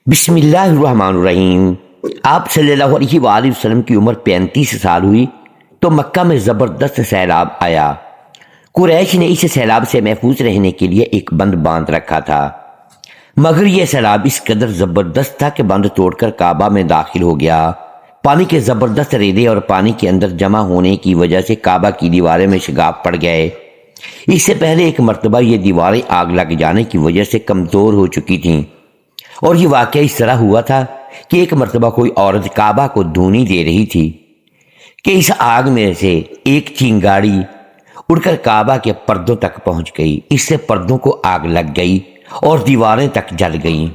بسم اللہ الرحمن الرحیم۔ آپ صلی اللہ علیہ وآلہ وسلم کی عمر 35 سال ہوئی تو مکہ میں زبردست سیلاب آیا۔ قریش نے اس سیلاب سے محفوظ رہنے کے لیے ایک بند باندھ رکھا تھا، مگر یہ سیلاب اس قدر زبردست تھا کہ بند توڑ کر کعبہ میں داخل ہو گیا۔ پانی کے زبردست ریدے اور پانی کے اندر جمع ہونے کی وجہ سے کعبہ کی دیواریں میں شگاف پڑ گئے۔ اس سے پہلے ایک مرتبہ یہ دیواریں آگ لگ جانے کی وجہ سے کمزور ہو چکی تھیں، اور یہ واقعہ اس طرح ہوا تھا کہ ایک مرتبہ کوئی عورت کعبہ کو دھونی دے رہی تھی کہ اس آگ میں سے ایک چنگاڑی اڑ کر کعبہ کے پردوں تک پہنچ گئی۔ اس سے پردوں کو آگ لگ گئی اور دیواریں تک جل گئیں۔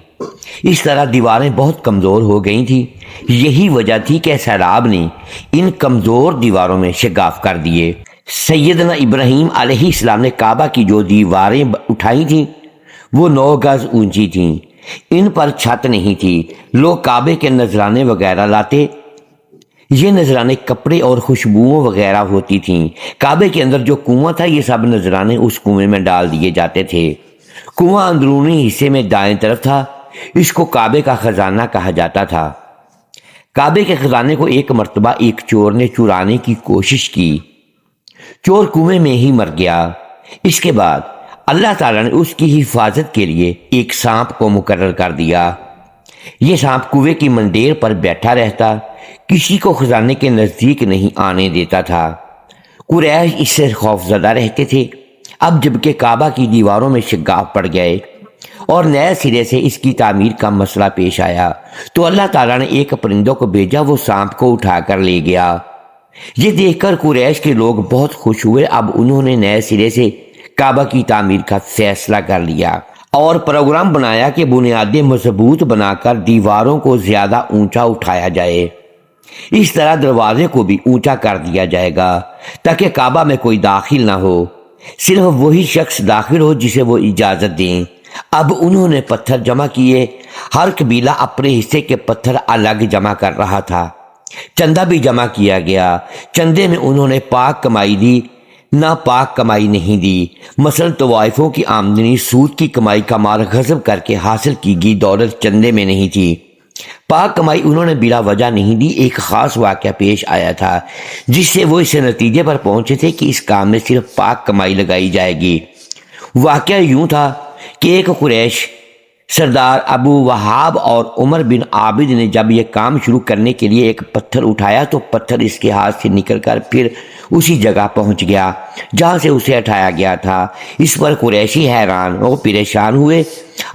اس طرح دیواریں بہت کمزور ہو گئی تھیں۔ یہی وجہ تھی کہ سیلاب نے ان کمزور دیواروں میں شگاف کر دیے۔ سیدنا ابراہیم علیہ السلام نے کعبہ کی جو دیواریں اٹھائی تھیں وہ 9 گز اونچی تھیں۔ ان پر چھت نہیں تھی۔ لوگ کعبے کے نذرانے وغیرہ لاتے۔ یہ نذرانے کپڑے اور خوشبوؤں وغیرہ ہوتی تھیں۔ کعبے کے اندر جو کنواں تھا یہ سب نذرانے اس کنویں میں ڈال دیے جاتے تھے۔ کنواں اندرونی حصے میں دائیں طرف تھا۔ اس کو کعبے کا خزانہ کہا جاتا تھا۔ کعبے کے خزانے کو ایک مرتبہ ایک چور نے چرانے کی کوشش کی۔ چور کنویں میں ہی مر گیا۔ اس کے بعد اللہ تعالیٰ نے اس کی حفاظت کے لیے ایک سانپ کو مقرر کر دیا۔ یہ سانپ کنویں کی منڈیر پر بیٹھا رہتا، کسی کو خزانے کے نزدیک نہیں آنے دیتا تھا۔ قریش اس سے خوف زدہ رہتے تھے۔ اب جبکہ کعبہ کی دیواروں میں شگاف پڑ گئے اور نئے سرے سے اس کی تعمیر کا مسئلہ پیش آیا تو اللہ تعالیٰ نے ایک پرندوں کو بھیجا، وہ سانپ کو اٹھا کر لے گیا۔ یہ دیکھ کر قریش کے لوگ بہت خوش ہوئے۔ اب انہوں نے نئے سرے سے کعبہ کی تعمیر کا فیصلہ کر لیا اور پروگرام بنایا کہ بنیادیں مضبوط بنا کر دیواروں کو زیادہ اونچا اٹھایا جائے۔ اس طرح دروازے کو بھی اونچا کر دیا جائے گا تاکہ کعبہ میں کوئی داخل نہ ہو، صرف وہی شخص داخل ہو جسے وہ اجازت دیں۔ اب انہوں نے پتھر جمع کیے۔ ہر قبیلہ اپنے حصے کے پتھر الگ جمع کر رہا تھا۔ چندہ بھی جمع کیا گیا۔ چندے میں انہوں نے پاک کمائی دی، ناپاک کمائی نہیں دی۔ مثلا طوائفوں کی آمدنی سود کی کمائی کا مال غصب کر کے حاصل کی گئی دولت چندے میں نہیں تھی۔ پاک کمائی انہوں نے بلا وجہ نہیں دی۔ ایک خاص واقعہ پیش آیا تھا جس سے وہ اس نتیجے پر پہنچے تھے کہ اس کام میں صرف پاک کمائی لگائی جائے گی۔ واقعہ یوں تھا کہ ایک قریش سردار ابو وہاب اور عمر بن عابد نے جب یہ کام شروع کرنے کے لیے ایک پتھر اٹھایا تو پتھر اس کے ہاتھ سے نکل کر پھر اسی جگہ پہنچ گیا جہاں سے اسے اٹھایا گیا تھا۔ اس پر قریشی حیران اور پریشان ہوئے۔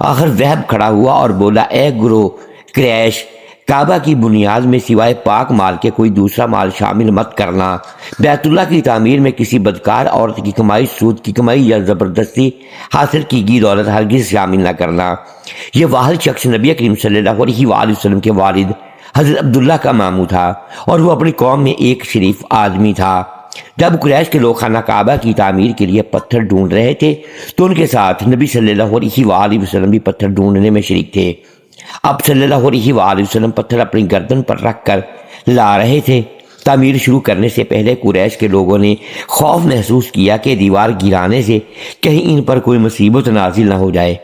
آخر وہب کھڑا ہوا اور بولا، اے گروہ قریش، کعبہ کی بنیاد میں سوائے پاک مال کے کوئی دوسرا مال شامل مت کرنا۔ بیت اللہ کی تعمیر میں کسی بدکار عورت کی کمائی، سود کی کمائی یا زبردستی حاصل کی گئی دولت ہرگز شامل نہ کرنا۔ یہ واحد شخص نبی کریم صلی اللہ علیہ وآلہ وسلم کے والد حضرت عبداللہ کا ماموں تھا اور وہ اپنی قوم میں ایک شریف آدمی تھا۔ جب قریش کے لوگ خانہ کعبہ کی تعمیر کے لیے پتھر ڈھونڈ رہے تھے تو ان کے ساتھ نبی صلی اللہ علیہ وآلہ وسلم بھی پتھر ڈھونڈنے میں شریک تھے۔ اب صلی اللہ علیہ وآلہ وسلم پتھر اپنی گردن پر رکھ کر لا رہے تھے۔ تعمیر شروع کرنے سے پہلے قریش کے لوگوں نے خوف محسوس کیا کہ دیوار گرانے سے کہیں ان پر کوئی مصیبت نازل نہ ہو جائے۔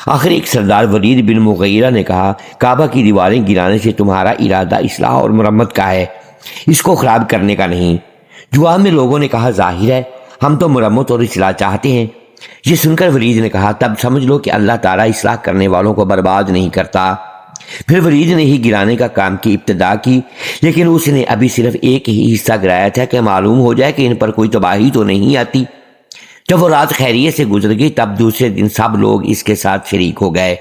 آخر ایک سردار ولید بن مغیرہ نے کہا، کعبہ کی دیواریں گرانے سے تمہارا ارادہ اصلاح اور مرمت کا ہے، اس کو خراب کرنے کا نہیں۔ جواب میں لوگوں نے کہا، ظاہر ہے ہم تو مرمت اور اصلاح چاہتے ہیں۔ یہ سن کر ولید نے کہا، تب سمجھ لو کہ اللہ تعالیٰ اصلاح کرنے والوں کو برباد نہیں کرتا۔ پھر ولید نے ہی گرانے کا کام کی ابتدا کی، لیکن اس نے ابھی صرف ایک ہی حصہ گرایا تھا کہ معلوم ہو جائے کہ ان پر کوئی تباہی تو نہیں آتی۔ جب وہ رات خیریت سے گزر گئی تب دوسرے دن سب لوگ اس کے ساتھ شریک ہو گئے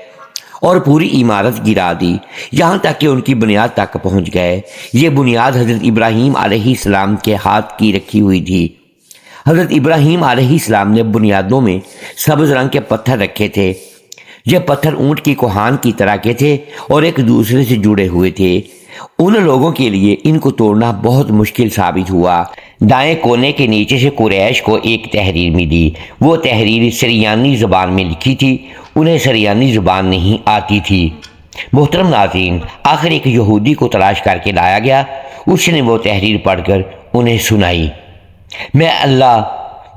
اور پوری عمارت گرا دی، یہاں تک کہ ان کی بنیاد تک پہنچ گئے۔ یہ بنیاد حضرت ابراہیم علیہ السلام کے ہاتھ کی رکھی ہوئی تھی۔ حضرت ابراہیم علیہ السلام نے بنیادوں میں سبز رنگ کے پتھر رکھے تھے۔ یہ پتھر اونٹ کی کوہان کی طرح کے تھے اور ایک دوسرے سے جڑے ہوئے تھے۔ ان لوگوں کے لیے ان کو توڑنا بہت مشکل ثابت ہوا۔ دائیں کونے کے نیچے سے قریش کو ایک تحریر ملی۔ وہ تحریر سریانی زبان میں لکھی تھی۔ انہیں سریانی زبان نہیں آتی تھی۔ محترم ناظرین، آخر ایک یہودی کو تلاش کر کے لایا گیا۔ اس نے وہ تحریر پڑھ کر انہیں سنائی۔ میں اللہ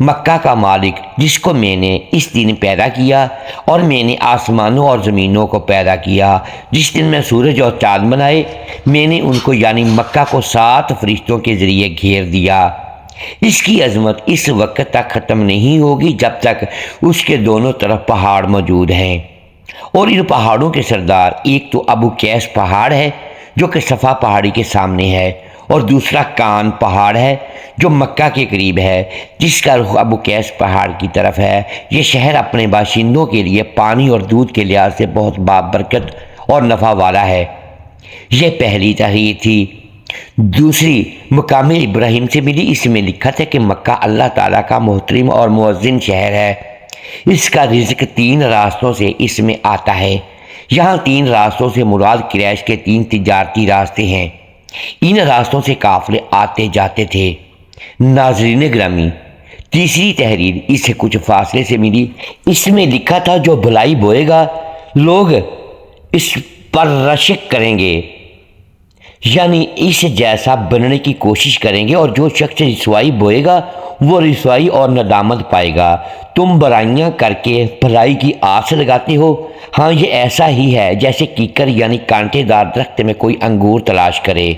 مکہ کا مالک جس کو میں نے اس دن پیدا کیا اور میں نے آسمانوں اور زمینوں کو پیدا کیا، جس دن میں سورج اور چاند بنائے، میں نے ان کو یعنی مکہ کو 7 فرشتوں کے ذریعے گھیر دیا۔ اس کی عظمت اس وقت تک ختم نہیں ہوگی جب تک اس کے دونوں طرف پہاڑ موجود ہیں، اور ان پہاڑوں کے سردار ایک تو ابو قیس پہاڑ ہے جو کہ صفا پہاڑی کے سامنے ہے، اور دوسرا کان پہاڑ ہے جو مکہ کے قریب ہے، جس کا رخ ابو قیس پہاڑ کی طرف ہے۔ یہ شہر اپنے باشندوں کے لیے پانی اور دودھ کے لحاظ سے بہت بابرکت اور نفع والا ہے۔ یہ پہلی تحریر تھی۔ دوسری مقام ابراہیم سے ملی، اس میں لکھا تھا کہ مکہ اللہ تعالیٰ کا محترم اور معظم شہر ہے، اس کا رزق 3 راستوں سے اس میں آتا ہے۔ یہاں 3 راستوں سے مراد قریش کے 3 تجارتی راستے ہیں، ان راستوں سے قافلے آتے جاتے تھے۔ ناظرین گرامی، تیسری تحریر اس سے کچھ فاصلے سے ملی، اس میں لکھا تھا جو بھلائی بوئے گا لوگ اس پر رشک کریں گے، یعنی اس جیسا بننے کی کوشش کریں گے، اور جو شخص رسوائی بوئے گا وہ رسوائی اور ندامت پائے گا۔ تم برائیاں کر کے بھلائی کی آس لگاتے ہو، ہاں یہ ایسا ہی ہے جیسے کیکر یعنی کانٹے دار درخت میں کوئی انگور تلاش کرے۔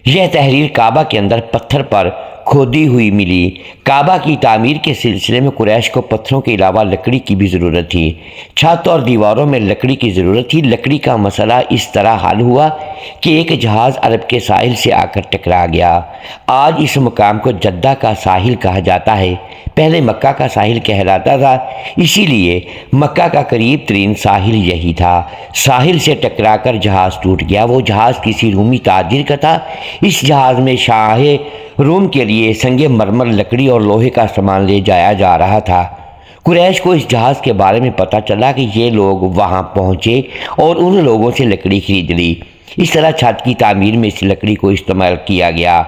یہ تحریر کعبہ کے اندر پتھر پر کھودی ہوئی ملی۔ کعبہ کی تعمیر کے سلسلے میں قریش کو پتھروں کے علاوہ لکڑی کی بھی ضرورت تھی، چھت اور دیواروں میں لکڑی کی ضرورت تھی۔ لکڑی کا مسئلہ اس طرح حل ہوا کہ ایک جہاز عرب کے ساحل سے آ کر ٹکرا گیا۔ آج اس مقام کو جدہ کا ساحل کہا جاتا ہے، پہلے مکہ کا ساحل کہلاتا تھا، اسی لیے مکہ کا قریب ترین ساحل یہی تھا۔ ساحل سے ٹکرا کر جہاز ٹوٹ گیا۔ وہ جہاز کسی رومی تاجر کا تھا۔ اس جہاز میں شاہ روم کے لیے سنگ مرمر، لکڑی اور لوہے کا سامان لے جایا جا رہا تھا۔ قریش کو اس جہاز کے بارے میں پتہ چلا کہ یہ لوگ وہاں پہنچے اور ان لوگوں سے لکڑی خرید لی۔ اس طرح چھت کی تعمیر میں اس لکڑی کو استعمال کیا گیا۔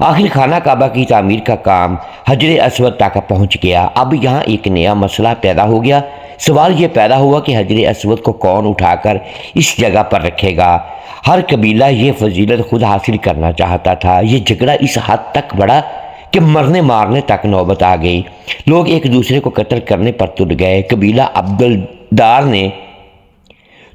آخر خانہ کعبہ کی تعمیر کا کام حجر اسود تک پہنچ گیا۔ اب یہاں ایک نیا مسئلہ پیدا ہو گیا۔ سوال یہ پیدا ہوا کہ حجر اسود کو کون اٹھا کر اس جگہ پر رکھے گا؟ ہر قبیلہ یہ فضیلت خود حاصل کرنا چاہتا تھا۔ یہ جھگڑا اس حد تک بڑھا کہ مرنے مارنے تک نوبت آ گئی۔ لوگ ایک دوسرے کو قتل کرنے پر تل گئے۔ قبیلہ عبدالدار نے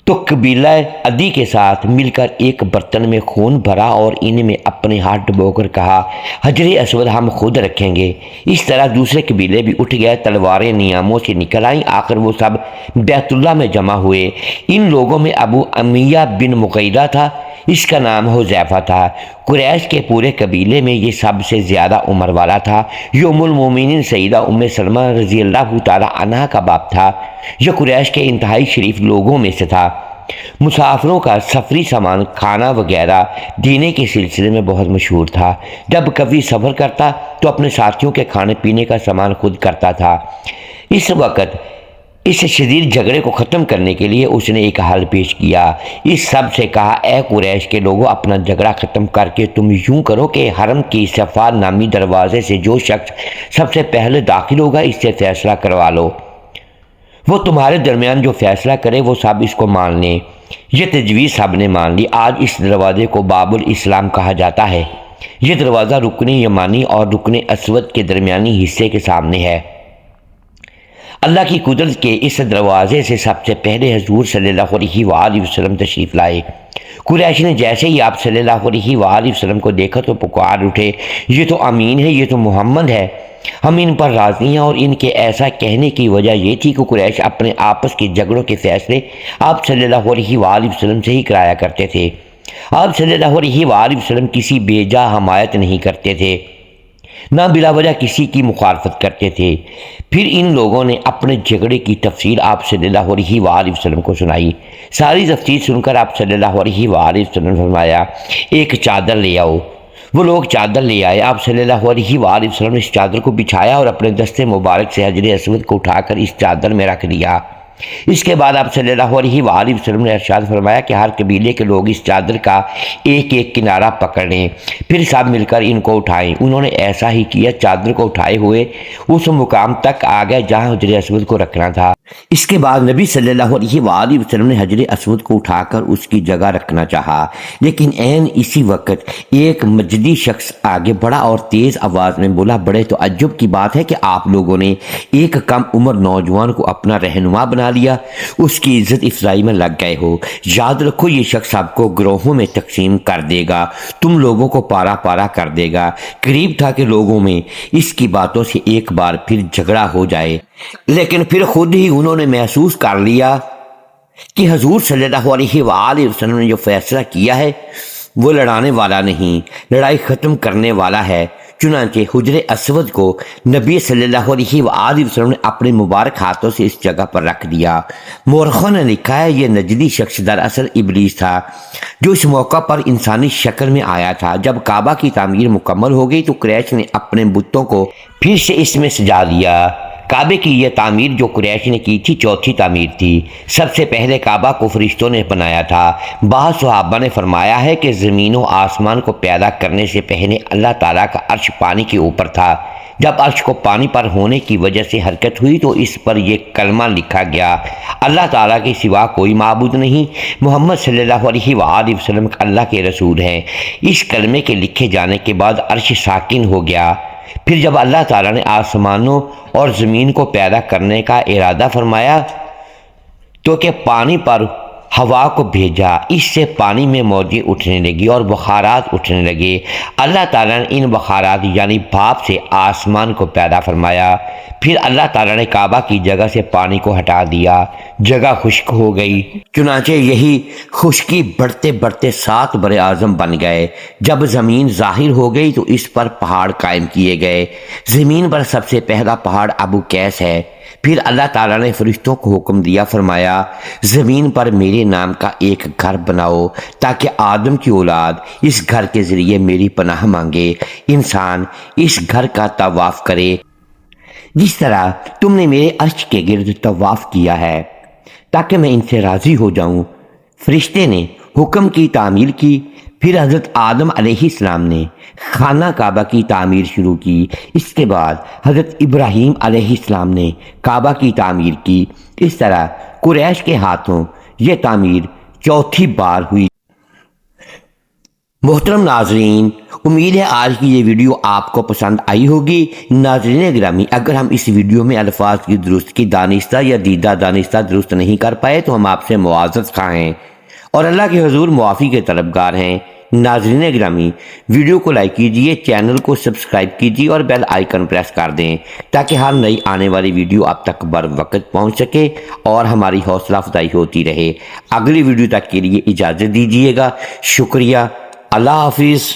تو قبیلہ عدی کے ساتھ مل کر ایک برتن میں خون بھرا اور ان میں اپنے ہاتھ ڈبو کر کہا حجر اسود ہم خود رکھیں گے۔ اس طرح دوسرے قبیلے بھی اٹھ گئے، تلواریں نیاموں سے نکل آئیں، آخر وہ سب بیت اللہ میں جمع ہوئے۔ ان لوگوں میں ابو امیہ بن مغیرہ تھا، اس کا نام حذیفہ تھا۔ قریش کے پورے قبیلے میں یہ سب سے زیادہ عمر والا تھا۔ یہ ام المومنین سیدہ ام سلمہ رضی اللہ تعالی عنہا کا باپ تھا۔ یہ قریش کے انتہائی شریف لوگوں میں سے تھا۔ مسافروں کا سفری سامان کھانا وغیرہ دینے کے سلسلے میں بہت مشہور تھا۔ جب کبھی سفر کرتا تو اپنے ساتھیوں کے کھانے پینے کا سامان خود کرتا تھا۔ اس وقت اس شدید جھگڑے کو ختم کرنے کے لیے اس نے ایک حل پیش کیا۔ اس سب سے کہا اے قریش کے لوگوں، اپنا جھگڑا ختم کر کے تم یوں کرو کہ حرم کی صفا نامی دروازے سے جو شخص سب سے پہلے داخل ہوگا اس سے فیصلہ کروا لو۔ وہ تمہارے درمیان جو فیصلہ کرے وہ سب اس کو مان لیں۔ یہ تجویز سب نے مان لی۔ آج اس دروازے کو باب الاسلام کہا جاتا ہے۔ یہ دروازہ رکن یمانی اور رکن اسود کے درمیانی حصے کے سامنے ہے۔ اللہ کی قدرت کے اس دروازے سے سب سے پہلے حضور صلی اللہ علیہ وآلہ وسلم تشریف لائے۔ قریش نے جیسے ہی آپ صلی اللہ علیہ وآلہ وسلم کو دیکھا تو پکار اٹھے یہ تو امین ہے، یہ تو محمد ہے، ہم ان پر راضی ہیں۔ اور ان کے ایسا کہنے کی وجہ یہ تھی کہ قریش اپنے آپس کے جھگڑوں کے فیصلے آپ صلی اللہ علیہ وآلہ وسلم سے ہی کرایا کرتے تھے۔ آپ صلی اللہ علیہ وآلہ وسلم کسی بے جا حمایت نہیں کرتے تھے، نہ بلا وجہ کسی کی مخالفت کرتے تھے۔ پھر ان لوگوں نے اپنے جھگڑے کی تفصیل آپ صلی اللہ علیہ وآلہ وسلم کو سنائی۔ ساری تفصیل سن کر آپ صلی اللہ علیہ وآلہ وسلم نے فرمایا ایک چادر لے آؤ۔ وہ لوگ چادر لے آئے۔ آپ صلی اللہ علیہ وآلہ وسلم نے اس چادر کو بچھایا اور اپنے دست مبارک سے حجر اسود کو اٹھا کر اس چادر میں رکھ دیا۔ اس کے بعد آپ صلی اللہ علیہ وآلہ وسلم نے ارشاد فرمایا کہ ہر قبیلے کے لوگ اس چادر کا ایک ایک کنارہ پکڑ لیں، پھر سب مل کر ان کو اٹھائیں۔ انہوں نے ایسا ہی کیا، چادر کو اٹھائے ہوئے اس مقام تک آ گئے جہاں حجر اسود کو رکھنا تھا۔ اس کے بعد نبی صلی اللہ علیہ وآلہ وسلم نے حجر اسود کو اٹھا کر اس کی جگہ رکھنا چاہا، لیکن عین اسی وقت ایک مجدی شخص آگے بڑھا اور تیز آواز میں بولا، بڑے تعجب کی بات ہے کہ آپ لوگوں نے ایک کم عمر نوجوان کو اپنا رہنما بنا لیا، اس کی عزت افزائی میں لگ گئے ہو۔ یاد رکھو یہ شخص آپ کو گروہوں میں تقسیم کر دے گا، تم لوگوں کو پارا پارا کر دے گا۔ قریب تھا کہ لوگوں میں اس کی باتوں سے ایک بار پھر جھگڑا ہو جائے، لیکن پھر خود ہی انہوں نے محسوس کر لیا کہ حضور صلی اللہ علیہ وآلہ وسلم نے جو فیصلہ کیا ہے وہ لڑانے والا نہیں، لڑائی ختم کرنے والا ہے۔ چنانچہ حجر اسود کو نبی صلی اللہ علیہ وآلہ وسلم نے اپنے مبارک ہاتھوں سے اس جگہ پر رکھ دیا۔ مورخوں نے لکھا ہے یہ نجدی شخص دراصل ابلیس تھا، جو اس موقع پر انسانی شکل میں آیا تھا۔ جب کعبہ کی تعمیر مکمل ہو گئی تو قریش نے اپنے بتوں کو پھر سے اس میں سجا دیا۔ کعبے کی یہ تعمیر جو قریش نے کی تھی چوتھی تعمیر تھی۔ سب سے پہلے کعبہ کو فرشتوں نے بنایا تھا۔ بعض صحابہ نے فرمایا ہے کہ زمین و آسمان کو پیدا کرنے سے پہلے اللہ تعالیٰ کا عرش پانی کے اوپر تھا۔ جب عرش کو پانی پر ہونے کی وجہ سے حرکت ہوئی تو اس پر یہ کلمہ لکھا گیا، اللہ تعالیٰ کے سوا کوئی معبود نہیں، محمد صلی اللہ علیہ وآلہ وسلم اللہ کے رسول ہیں۔ اس کلمے کے لکھے جانے کے بعد عرش ساکن ہو گیا۔ پھر جب اللہ تعالیٰ نے آسمانوں اور زمین کو پیدا کرنے کا ارادہ فرمایا تو کہ پانی پر ہوا کو بھیجا، اس سے پانی میں موجیں اٹھنے لگی اور بخارات اٹھنے لگے۔ اللہ تعالیٰ نے ان بخارات یعنی بھاپ سے آسمان کو پیدا فرمایا۔ پھر اللہ تعالیٰ نے کعبہ کی جگہ سے پانی کو ہٹا دیا، جگہ خشک ہو گئی۔ چنانچہ یہی خشکی بڑھتے بڑھتے 7 بر اعظم بن گئے۔ جب زمین ظاہر ہو گئی تو اس پر پہاڑ قائم کیے گئے۔ زمین پر سب سے پہلا پہاڑ ابو قیس ہے۔ پھر اللہ تعالیٰ نے فرشتوں کو حکم دیا، فرمایا زمین پر میرے نام کا ایک گھر بناؤ تاکہ آدم کی اولاد اس گھر کے ذریعے میری پناہ مانگے، انسان اس گھر کا طواف کرے جس طرح تم نے میرے عرش کے گرد طواف کیا ہے، تاکہ میں ان سے راضی ہو جاؤں۔ فرشتے نے حکم کی تعمیل کی۔ پھر حضرت آدم علیہ السلام نے خانہ کعبہ کی تعمیر شروع کی۔ اس کے بعد حضرت ابراہیم علیہ السلام نے کعبہ کی تعمیر کی۔ اس طرح قریش کے ہاتھوں یہ تعمیر چوتھی بار ہوئی۔ محترم ناظرین، امید ہے آج کی یہ ویڈیو آپ کو پسند آئی ہوگی۔ ناظرین گرامی، اگر ہم اس ویڈیو میں الفاظ کی درستگی دانستہ یا دیدہ دانستہ درست نہیں کر پائے تو ہم آپ سے معذرت خواہ ہیں اور اللہ کے حضور معافی کے طلبگار ہیں۔ ناظرین گرامی، ویڈیو کو لائک کیجئے، چینل کو سبسکرائب کیجئے اور بیل آئیکن پریس کر دیں تاکہ ہر نئی آنے والی ویڈیو آپ تک بر وقت پہنچ سکے اور ہماری حوصلہ افزائی ہوتی رہے۔ اگلی ویڈیو تک کے لیے اجازت دیجیے گا۔ شکریہ۔ اللہ حافظ۔